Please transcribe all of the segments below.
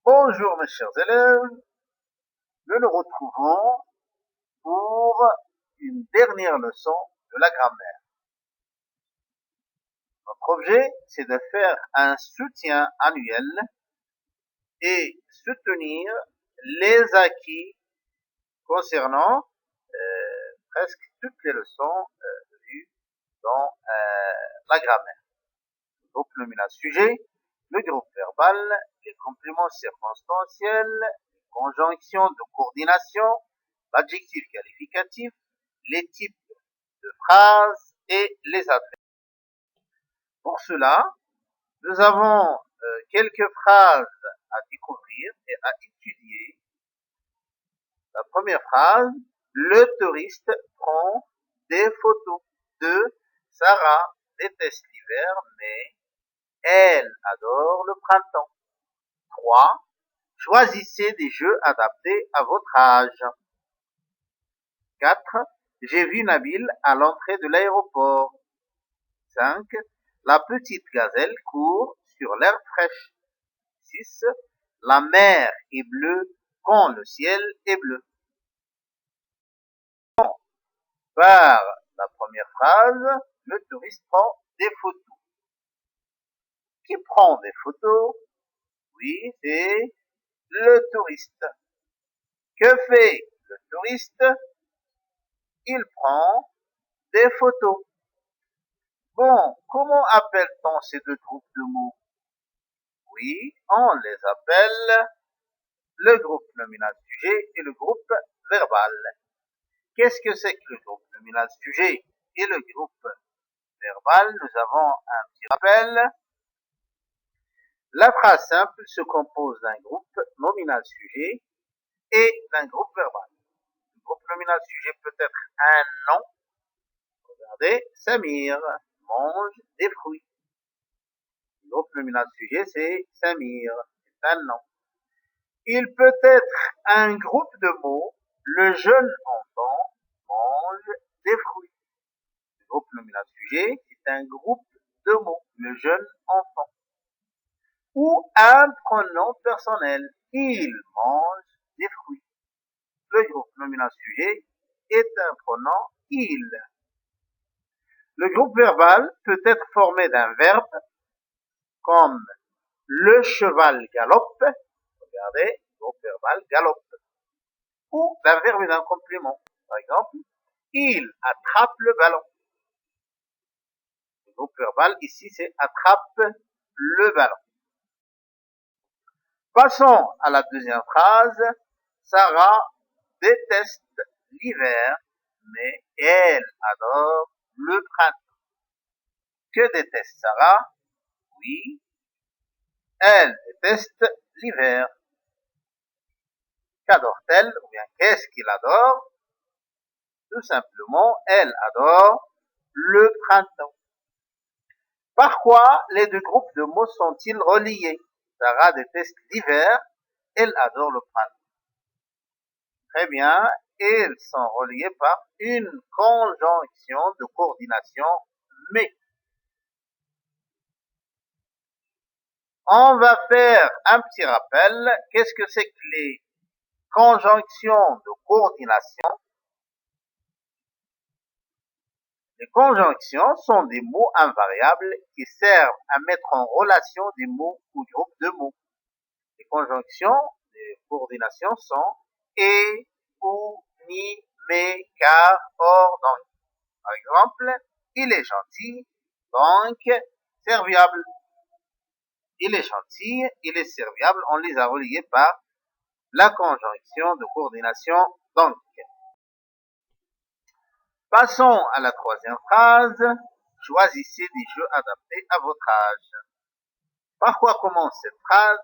Bonjour mes chers élèves, nous nous retrouvons pour une dernière leçon de la grammaire. Notre objet, c'est de faire un soutien annuel et soutenir les acquis concernant presque toutes les leçons vues dans la grammaire. Le groupe nominal sujet, le groupe verbal, les compléments circonstanciels, les conjonctions de coordination, l'adjectif qualificatif, les types de phrases et les adverbes. Pour cela, nous avons quelques phrases à découvrir et à étudier. La première phrase, le touriste prend des photos de Sarah déteste l'hiver, mais elle adore le printemps. 3. Choisissez des jeux adaptés à votre âge. 4. J'ai vu Nabil à l'entrée de l'aéroport. 5. La petite gazelle court sur l'herbe fraîche. 6. La mer est bleue quand le ciel est bleu. Par la première phrase, le touriste prend des photos. Qui prend des photos? Oui, c'est le touriste. Que fait le touriste? Il prend des photos. Bon, comment appelle-t-on ces deux groupes de mots? Oui, on les appelle le groupe nominal sujet et le groupe verbal. Qu'est-ce que c'est que le groupe nominal sujet et le groupe verbal? Nous avons un petit rappel. La phrase simple se compose d'un groupe nominal sujet et d'un groupe verbal. Le groupe nominal sujet peut être un nom. Regardez, Samir mange des fruits. Le groupe nominal sujet, c'est Samir, c'est un nom. Il peut être un groupe de mots. Le jeune enfant mange des fruits. Le groupe nominal sujet, c'est un groupe de mots. Le jeune enfant. Ou un pronom personnel. Il mange des fruits. Le groupe nominal sujet est un pronom il. Le groupe verbal peut être formé d'un verbe comme le cheval galope. Regardez, groupe verbal galope. Ou d'un verbe et d'un complément. Par exemple, il attrape le ballon. Le groupe verbal ici, c'est attrape le ballon. Passons à la deuxième phrase. Sarah déteste l'hiver, mais elle adore le printemps. Que déteste Sarah? Oui, elle déteste l'hiver. Qu'adore-t-elle? Ou bien qu'est-ce qu'il adore? Tout simplement, elle adore le printemps. Par quoi les deux groupes de mots sont-ils reliés? Sarah déteste l'hiver, elle adore le printemps. Très bien, ils sont reliés par une conjonction de coordination mais. On va faire un petit rappel. Qu'est-ce que c'est que les conjonctions de coordination? Les conjonctions sont des mots invariables qui servent à mettre en relation des mots ou groupes de mots. Les conjonctions de coordination sont et, ou, ni, mais, car, or, donc. Par exemple, il est gentil, donc serviable. Il est gentil, il est serviable, on les a reliés par la conjonction de coordination donc. Passons à la troisième phrase. Choisissez des jeux adaptés à votre âge. Par quoi commence cette phrase?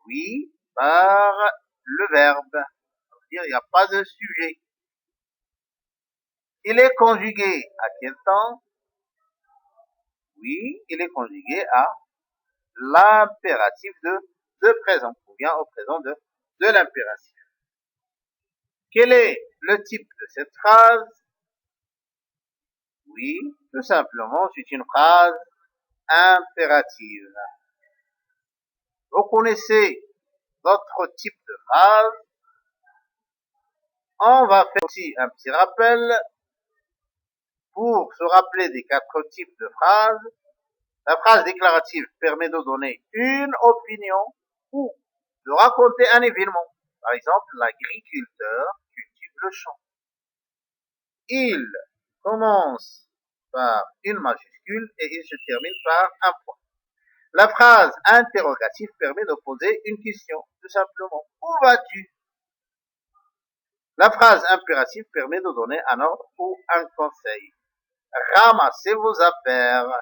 Oui, par le verbe. Ça veut dire il n'y a pas de sujet. Il est conjugué à quel temps? Oui, il est conjugué à l'impératif de présent, ou bien au présent de l'impératif. Quel est le type de cette phrase? Oui, tout simplement, c'est une phrase impérative. Vous connaissez d'autres types de phrases. On va faire aussi un petit rappel pour se rappeler des 4 types de phrases. La phrase déclarative permet de donner une opinion ou de raconter un événement. Par exemple, l'agriculteur cultive le champ. Il commence par une majuscule et il se termine par un point. La phrase interrogative permet de poser une question, tout simplement. Où vas-tu? La phrase impérative permet de donner un ordre ou un conseil. Ramassez vos affaires.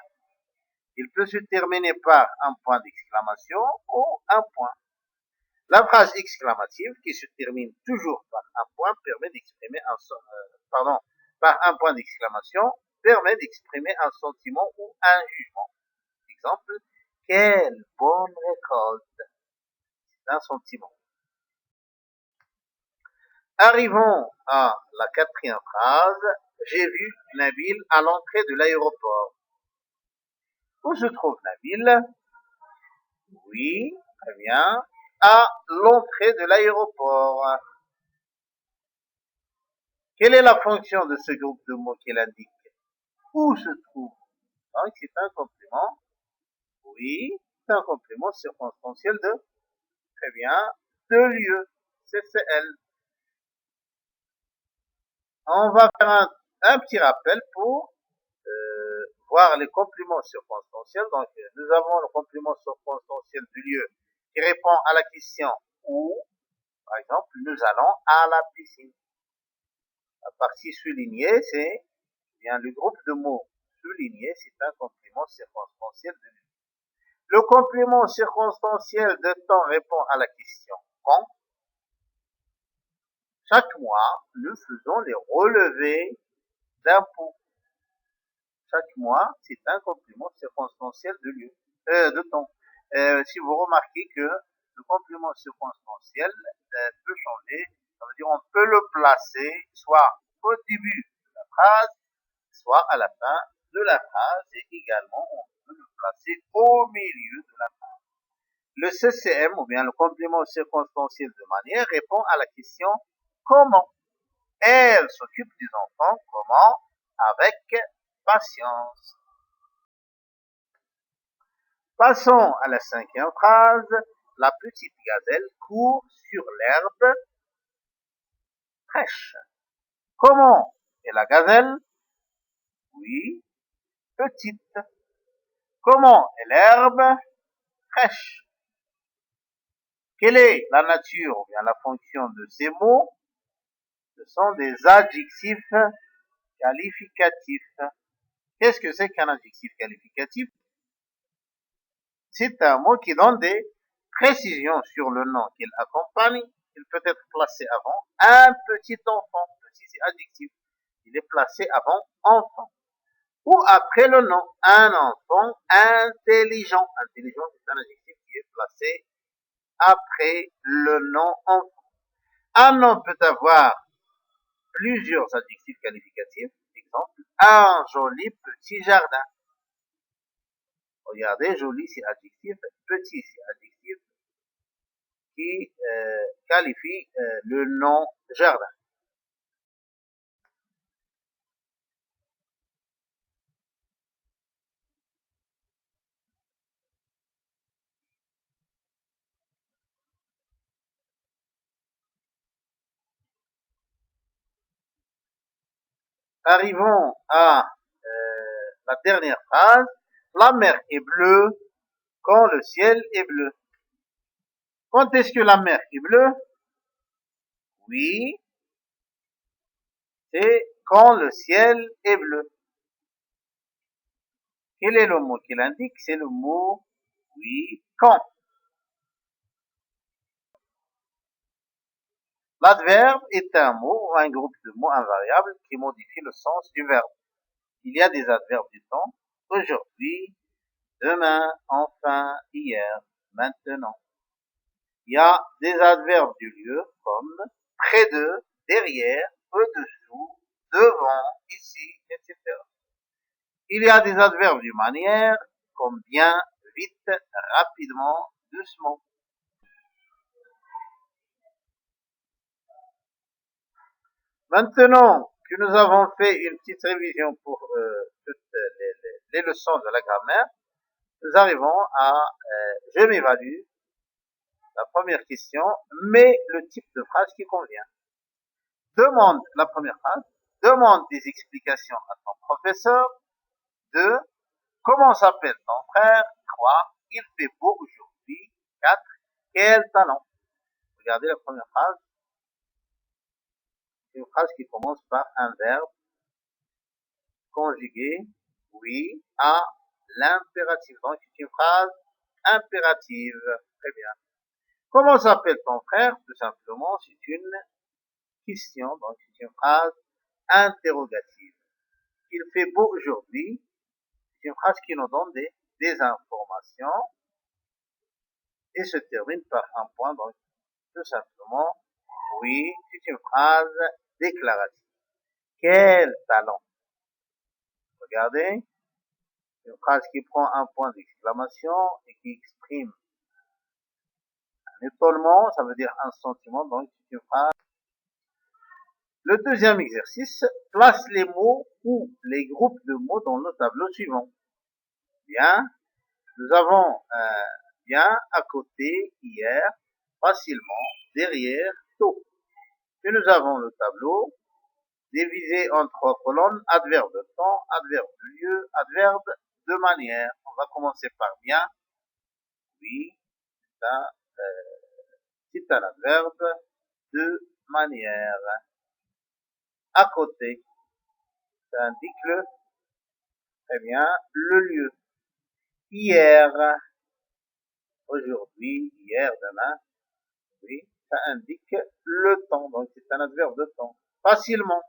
Il peut se terminer par un point d'exclamation ou un point. La phrase exclamative, qui se termine toujours par un point, permet d'exprimer par un point d'exclamation, permet d'exprimer un sentiment ou un jugement. Exemple, quelle bonne récolte. C'est un sentiment. Arrivons à la 4e phrase. J'ai vu Nabil à l'entrée de l'aéroport. Où se trouve Nabil? Oui, très bien. À l'entrée de l'aéroport. Quelle est la fonction de ce groupe de mots qu'il indique? Où se trouve? Donc, c'est un complément. Oui, c'est un complément circonstanciel de, très bien, de lieu. CCL. On va faire un petit rappel pour voir les compléments circonstanciels. Donc, nous avons le complément circonstanciel du lieu qui répond à la question où. Par exemple, nous allons à la piscine. La partie soulignée, c'est bien le groupe de mots soulignés, c'est un complément circonstanciel de lieu. Le complément circonstanciel de temps répond à la question quand. Chaque mois, nous faisons les relevés d'impôts. Chaque mois, c'est un complément circonstanciel de lieu, de temps. Si vous remarquez que le complément circonstanciel peut changer, ça veut dire on peut le placer soit au début de la phrase, soit à la fin de la phrase, et également on peut le placer au milieu de la phrase. Le CCM, ou bien le complément circonstanciel de manière, répond à la question comment. Elle s'occupe des enfants comment? Avec patience. Passons à la 5e phrase. La petite gazelle court sur l'herbe fraîche. Comment est la gazelle? Oui, petite. Comment est l'herbe? Fraîche. Quelle est la nature ou bien la fonction de ces mots? Ce sont des adjectifs qualificatifs. Qu'est-ce que c'est qu'un adjectif qualificatif? C'est un mot qui donne des précisions sur le nom qu'il accompagne. Il peut être placé avant un petit enfant. Petit, c'est adjectif. Il est placé avant enfant. Ou après le nom. Un enfant intelligent. Intelligent, c'est un adjectif qui est placé après le nom enfant. Un nom peut avoir plusieurs adjectifs qualificatifs. Exemple, un joli petit jardin. Regardez, joli c'est adjectif, petit c'est adjectif qui qualifie le nom jardin. Arrivons à la dernière phrase. La mer est bleue quand le ciel est bleu. Quand est-ce que la mer est bleue? Oui, c'est quand le ciel est bleu. Quel est le mot qui l'indique? C'est le mot, oui, quand. L'adverbe est un mot ou un groupe de mots invariables qui modifie le sens du verbe. Il y a des adverbes du temps, aujourd'hui, demain, enfin, hier, maintenant. Il y a des adverbes du lieu comme près de, derrière, au-dessous, devant, ici, etc. Il y a des adverbes du manière comme bien, vite, rapidement, doucement. Maintenant que nous avons fait une petite révision pour toutes les leçons de la grammaire, nous arrivons à je m'évalue, la première question, mais le type de phrase qui convient. Demande, la première phrase, demande des explications à ton professeur. 2. Comment s'appelle ton frère? 3. Il fait beau aujourd'hui. 4. Quel talent? Regardez la première phrase. C'est une phrase qui commence par un verbe conjugué, oui, à l'impératif. Donc, c'est une phrase impérative. Très bien. Comment s'appelle ton frère? Tout simplement, c'est une question. Donc, c'est une phrase interrogative. Il fait beau aujourd'hui. C'est une phrase qui nous donne des informations et se termine par un point. Donc, tout simplement, oui, c'est une phrase déclarative. Quel talent! Regardez, une phrase qui prend un point d'exclamation et qui exprime un étonnement, ça veut dire un sentiment, donc c'est une phrase. Le deuxième exercice, place les mots ou les groupes de mots dans le tableau suivant. Bien, nous avons bien à côté, hier, facilement, derrière, tôt. Et nous avons le tableau divisé en 3 colonnes, adverbe de temps, adverbe de lieu, adverbe de manière. On va commencer par bien. Oui, c'est un adverbe de manière. À côté, ça indique très bien, le lieu. Hier, aujourd'hui, hier, demain, oui, ça indique le temps. Donc, c'est un adverbe de temps. Facilement.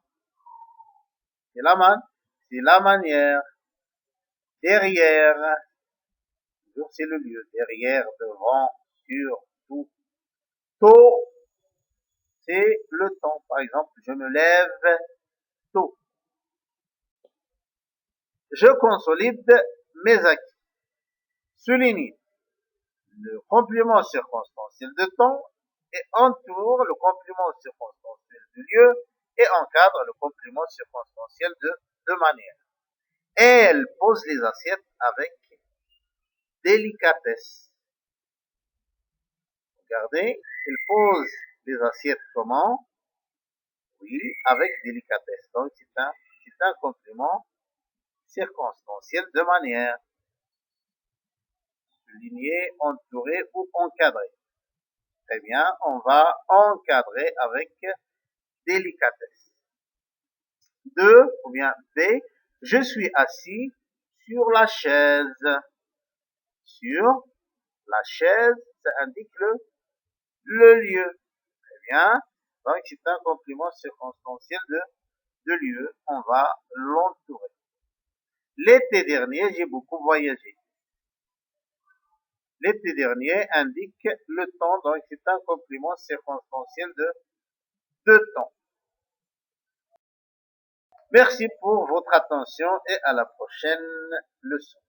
C'est la manière. Derrière, toujours c'est le lieu. Derrière, devant, sur, tout. Tôt, c'est le temps. Par exemple, je me lève tôt. Je consolide mes acquis. Souligne le complément circonstanciel de temps et entoure le complément circonstanciel de lieu et encadre le complément circonstanciel de manière. Et elle pose les assiettes avec délicatesse. Regardez, elle pose les assiettes comment? Oui, avec délicatesse. Donc, c'est un complément circonstanciel de manière. Souligner, entourer ou encadrer. Très bien, on va encadrer avec délicatesse. 2, ou bien B, je suis assis sur la chaise. Sur la chaise, ça indique le lieu. Très bien, donc c'est un complément circonstanciel de lieu. On va l'entourer. L'été dernier, j'ai beaucoup voyagé. L'été dernier indique le temps, donc c'est un complément circonstanciel de temps. Merci pour votre attention et à la prochaine leçon.